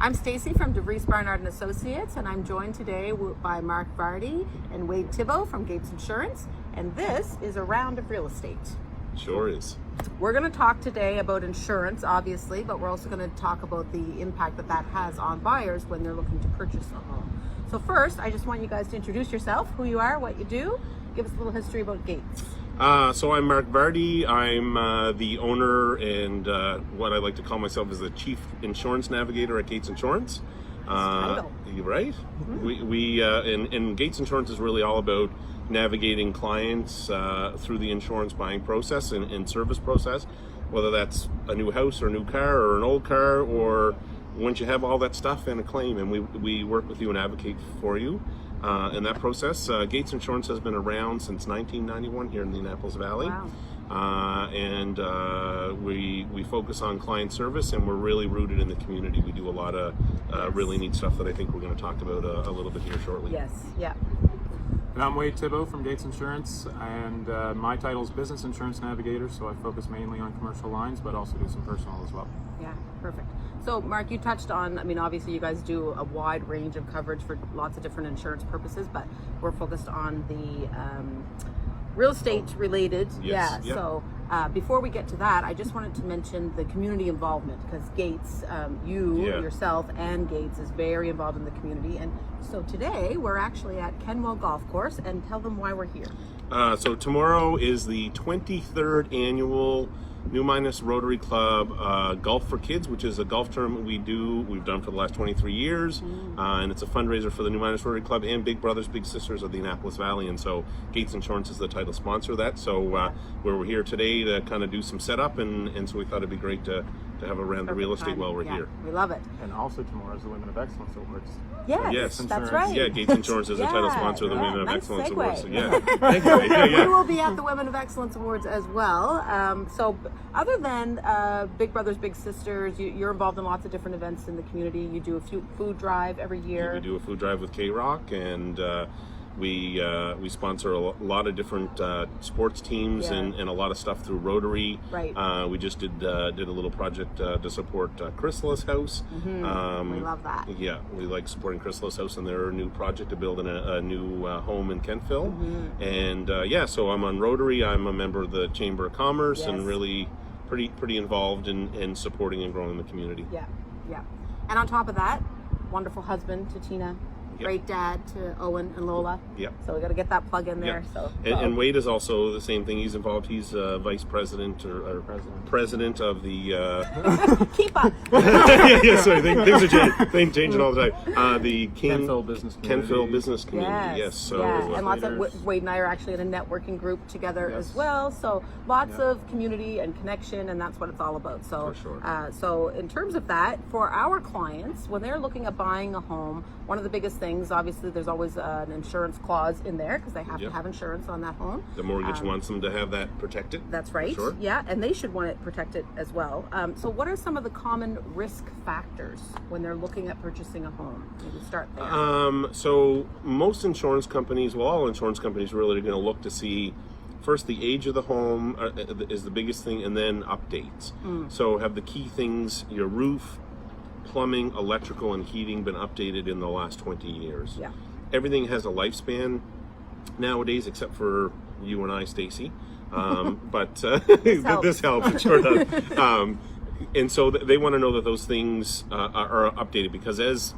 I'm Stacy from DeVries Barnard and Associates, and I'm joined today by Mark Vardy and Wade Thibault from Gates Insurance, and this is a round of real estate. Sure is. We're going to talk today about insurance, obviously, but we're also going to talk about the impact that has on buyers when they're looking to purchase a home. So first, I just want you guys to introduce yourself, who you are, what you do. Give us a little history about Gates. So I'm Mark Vardy. I'm the owner and what I like to call myself is the Chief Insurance Navigator at Gates Insurance. Title. Right? Mm-hmm. And Gates Insurance is really all about navigating clients through the insurance buying process and service process, whether that's a new house or a new car or an old car, or once you have all that stuff and a claim, and we work with you and advocate for you in that process. Gates Insurance has been around since 1991 here in the Annapolis Valley. Wow. And we focus on client service, and we're really rooted in the community. We do a lot of really neat stuff that I think we're going to talk about a little bit here shortly. Yes, yeah. And I'm Wade Thibault from Gates Insurance, and my title is Business Insurance Navigator, so I focus mainly on commercial lines, but also do some personal as well. Yeah, perfect. So Mark, you touched on, obviously you guys do a wide range of coverage for lots of different insurance purposes, but we're focused on the real estate related. Yes. Yeah. So before we get to that, I just wanted to mention the community involvement, because Gates, yourself and Gates is very involved in the community. And so today we're actually at Ken Wo Golf Course, and tell them why we're here. So tomorrow is the 23rd annual New Minus Rotary Club Golf for Kids, which is a golf tournament we've done for the last 23 years, and it's a fundraiser for the New Minus Rotary Club and Big Brothers Big Sisters of the Annapolis Valley, and so Gates Insurance is the title sponsor of that. So we're here today to kind of do some setup, and so we thought it'd be great to have a round of real estate while we're here. We love it. And also tomorrow is the Women of Excellence Awards. Yes, that's right. Yeah, Gates Insurance is the title sponsor of the Women of Excellence segue. Awards. So, thank you. We will be at the Women of Excellence Awards as well. So other than Big Brothers Big Sisters, you're involved in lots of different events in the community. You do a food drive every year. We do a food drive with K-Rock, and we sponsor a lot of different sports teams and a lot of stuff through Rotary. Right. We just did a little project to support Chrysaliss House. Mm-hmm. We love that. Yeah, we like supporting Chrysaliss House and their new project to build a new home in Kentville. Mm-hmm. And so I'm on Rotary. I'm a member of the Chamber of Commerce, and really pretty involved in supporting and growing the community. Yeah. And on top of that, wonderful husband to Tina. Great dad to Owen and Lola. Yep. So we got to get that plug in there. Yep. So and Wade is also the same thing. He's involved. He's vice president or president of the. Keep up. Sorry, things are changing all the time. The Kentville Business Community. Kentville Business Community. Yes. So and lots of Wade and I are actually in a networking group together as well. So lots of community and connection, and that's what it's all about. So for sure. So in terms of that, for our clients, when they're looking at buying a home, one of the biggest things, obviously, there's always an insurance clause in there because they have to have insurance on that home. The mortgage wants them to have that protected. That's right. For sure. Yeah, and they should want it protected as well. So what are some of the common risk factors when they're looking at purchasing a home? Maybe start there. So most insurance companies, all insurance companies really are going to look to see first the age of the home is the biggest thing, and then updates. So have the key things, your roof, plumbing, electrical, and heating been updated in the last 20 years. Yeah. Everything has a lifespan nowadays, except for you and I, Stacy. But this helps. It sure does. And so they want to know that those things are updated, because as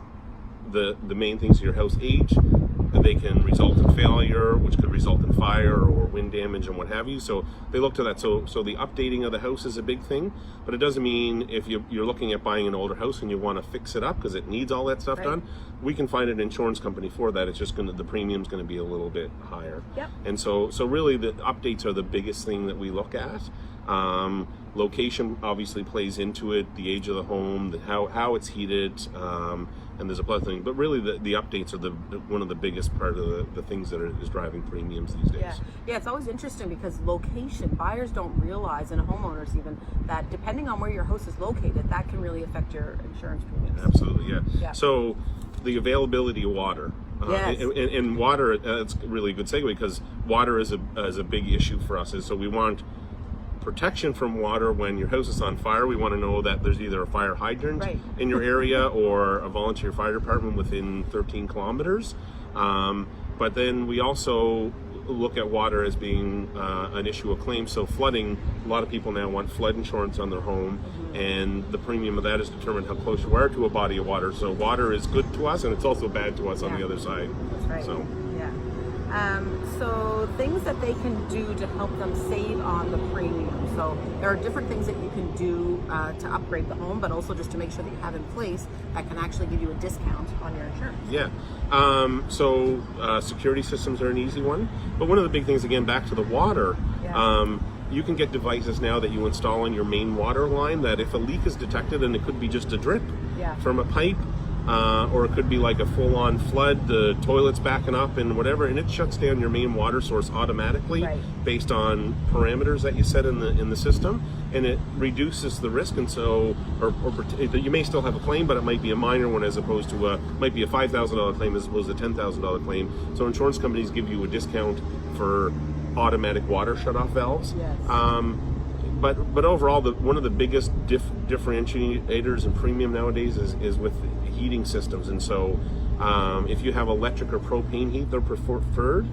the main things of your house age, they can result in failure, which could result in fire or wind damage and what have you. So they look to that. So the updating of the house is a big thing, but it doesn't mean if you're looking at buying an older house and you want to fix it up because it needs all that stuff done, we can find an insurance company for that. It's just the premium's going to be a little bit higher. Yep. And so really the updates are the biggest thing that we look at. Location obviously plays into it, the age of the home, how it's heated, and there's a plethora of things. But really, the updates are one of the biggest part of the things that is driving premiums these days. Yeah, it's always interesting because location, buyers don't realize, and homeowners even, that depending on where your house is located, that can really affect your insurance premiums. Absolutely, yeah. So the availability of water. Yes. And water, it's really a good segue, because water is a big issue for us. And so we want protection from water when your house is on fire. We want to know that there's either a fire hydrant Right. in your area or a volunteer fire department within 13 kilometers. But then we also look at water as being an issue of claim. So flooding, a lot of people now want flood insurance on their home, and the premium of that is determined how close you are to a body of water. So water is good to us, and it's also bad to us on the other side. That's right. So. Yeah. So things that they can do to help them save on the premium. So there are different things that you can do to upgrade the home, but also just to make sure that you have in place that can actually give you a discount on your insurance. Yeah. Security systems are an easy one. But one of the big things, again, back to the water, you can get devices now that you install on your main water line that if a leak is detected, and it could be just a drip from a pipe, or it could be like a full-on flood, the toilet's backing up and whatever, and it shuts down your main water source automatically based on parameters that you set in the system, and it reduces the risk. And so, or you may still have a claim, but it might be a minor one as opposed to might be a $5,000 claim as opposed to a $10,000 claim. So insurance companies give you a discount for automatic water shutoff valves. But overall, one of the biggest differentiators in premium nowadays is with heating systems. And so if you have electric or propane heat, they're preferred.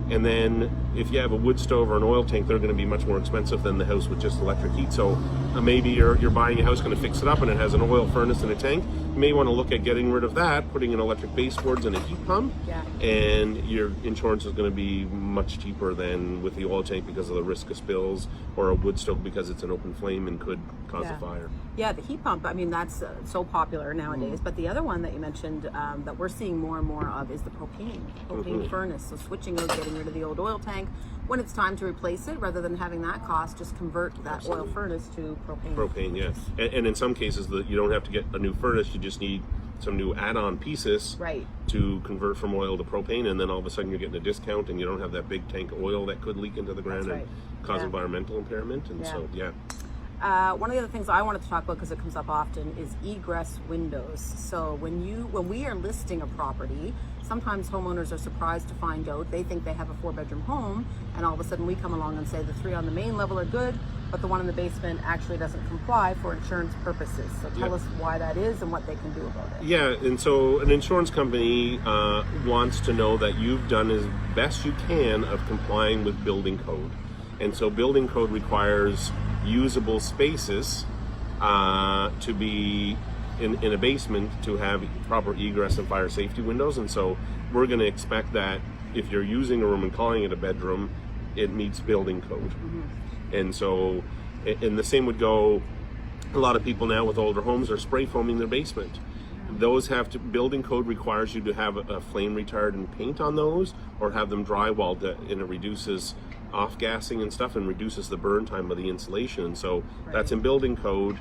And then if you have a wood stove or an oil tank, they're going to be much more expensive than the house with just electric heat. So maybe you're buying a house, going to fix it up, and it has an oil furnace and a tank. You may want to look at getting rid of that, putting in electric baseboards and a heat pump, and your insurance is going to be much cheaper than with the oil tank because of the risk of spills, or a wood stove because it's an open flame and could cause a fire. Yeah, the heat pump, I mean, that's so popular nowadays. But the other one that you mentioned that we're seeing more and more of is the propane furnace. So switching out, getting rid of the old oil tank. When it's time to replace it, rather than having that cost, just convert that oil furnace to propane. Propane, yeah. And in some cases, you don't have to get a new furnace. You just need some new add-on pieces to convert from oil to propane, and then all of a sudden you're getting a discount, and you don't have that big tank of oil that could leak into the ground and cause environmental impairment. And so, one of the other things I wanted to talk about, because it comes up often, is egress windows. So when we are listing a property, sometimes homeowners are surprised to find out they think they have a 4-bedroom home, and all of a sudden we come along and say the 3 on the main level are good, but the one in the basement actually doesn't comply for insurance purposes. So tell us why that is and what they can do about it. Yeah, and so an insurance company wants to know that you've done as best you can of complying with building code. And so building code requires usable spaces to be in a basement to have proper egress and fire safety windows. And so we're going to expect that if you're using a room and calling it a bedroom, it meets building code. And so, and the same would go, a lot of people now with older homes are spray foaming their basement. Those have to, building code requires you to have a flame retardant paint on those, or have them drywalled, and it reduces off-gassing and stuff and reduces the burn time of the insulation. And so that's in building code.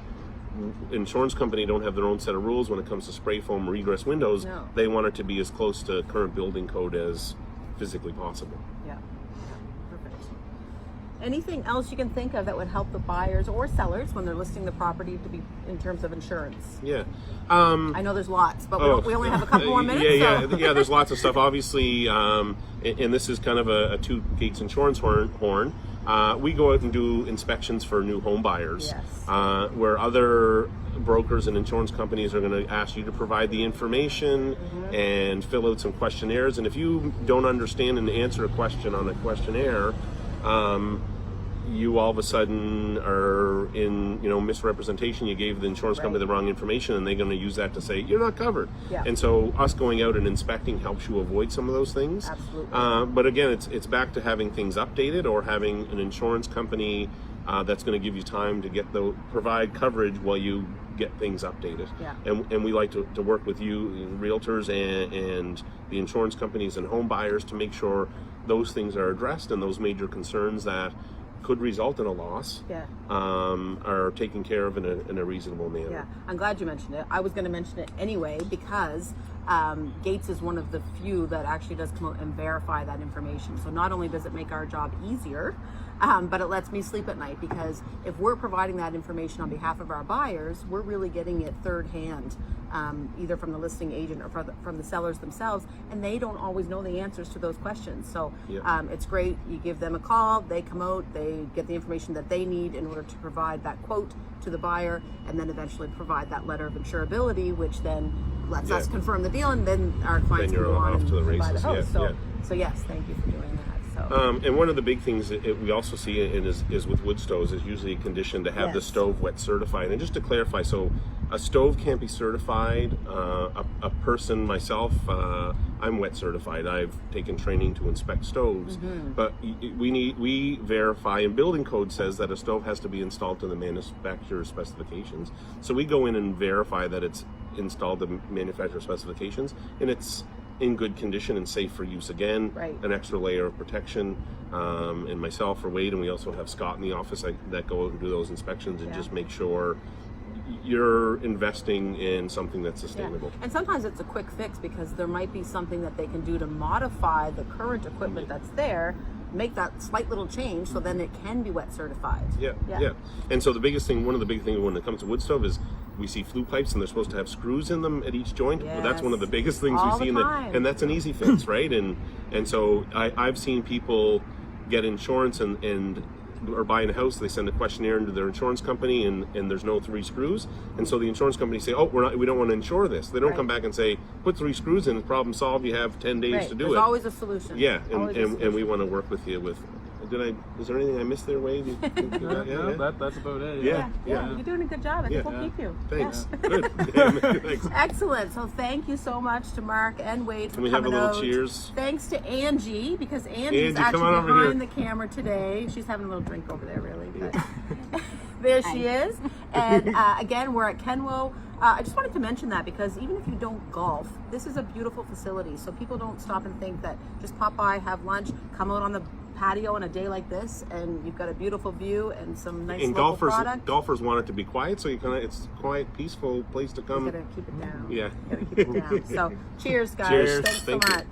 Insurance company don't have their own set of rules when it comes to spray foam or egress windows. They want it to be as close to current building code as physically possible. Perfect. Anything else you can think of that would help the buyers or sellers when they're listing the property to be in terms of insurance? I know there's lots, but we only have a couple more minutes. There's lots of stuff. Obviously, and this is kind of a two Gates insurance horn. We go out and do inspections for new home buyers, where other brokers and insurance companies are going to ask you to provide the information and fill out some questionnaires. And if you don't understand and answer a question on a questionnaire, you all of a sudden are in misrepresentation. You gave the insurance company the wrong information, and they're going to use that to say you're not covered. And so us going out and inspecting helps you avoid some of those things. But again, it's back to having things updated, or having an insurance company that's going to give you time to provide coverage while you get things updated. And we like to work with you, realtors, and the insurance companies and home buyers to make sure those things are addressed, and those major concerns that could result in a loss are taken care of in a reasonable manner. I'm glad you mentioned it. I was going to mention it anyway, because Gates is one of the few that actually does come out and verify that information. So not only does it make our job easier, but it lets me sleep at night, because if we're providing that information on behalf of our buyers, we're really getting it third hand, either from the listing agent or from the sellers themselves, and they don't always know the answers to those questions. So it's great. You give them a call, they come out, they get the information that they need in order to provide that quote to the buyer, and then eventually provide that letter of insurability, which then lets us confirm the deal, and then our clients can go on and buy the house. So yes, thank you for doing that. So. And one of the big things that we also see is with wood stoves is usually a condition to have the stove wet certified. And just to clarify, so a stove can't be certified. A person, myself, I'm wet certified. I've taken training to inspect stoves, but we verify, and building code says that a stove has to be installed to the manufacturer's specifications. So we go in and verify that it's installed to manufacturer specifications, and it's in good condition and safe for use. Again, an extra layer of protection. And myself or Wade, and we also have Scott in the office that go out and do those inspections and just make sure you're investing in something that's sustainable. And sometimes it's a quick fix, because there might be something that they can do to modify the current equipment that's there, make that slight little change, so then it can be wet certified. Yeah. And so the biggest thing, one of the big things when it comes to wood stove is we see flue pipes, and they're supposed to have screws in them at each joint. Well, that's one of the biggest things we see, and that's an easy fix, right? And so I've seen people get insurance and or buying a house, they send a questionnaire into their insurance company, and there's no 3 screws, and so the insurance company say, oh, we don't want to insure this. They don't come back and say, put 3 screws in, problem solved, you have 10 days to do it. There's always a solution. And we want to work with you with. Is there anything I missed there, Wade? That's about it. Yeah, you're doing a good job. I think we'll keep you. Thanks. Good. Thanks. Excellent. So thank you so much to Mark and Wade for coming out. Can we have a little cheers? Thanks to Angie, because Angie's actually behind the camera today. She's having a little drink over there, really. But there she is. And again, we're at Ken Wo. I just wanted to mention that, because even if you don't golf, this is a beautiful facility. So people don't stop and think that just pop by, have lunch, come out on the patio on a day like this, and you've got a beautiful view and some nice local product. Golfers want it to be quiet, so it's a quiet, peaceful place to come. You gotta keep it down. Yeah. You gotta keep it down. So cheers, guys. Cheers. Thanks so much.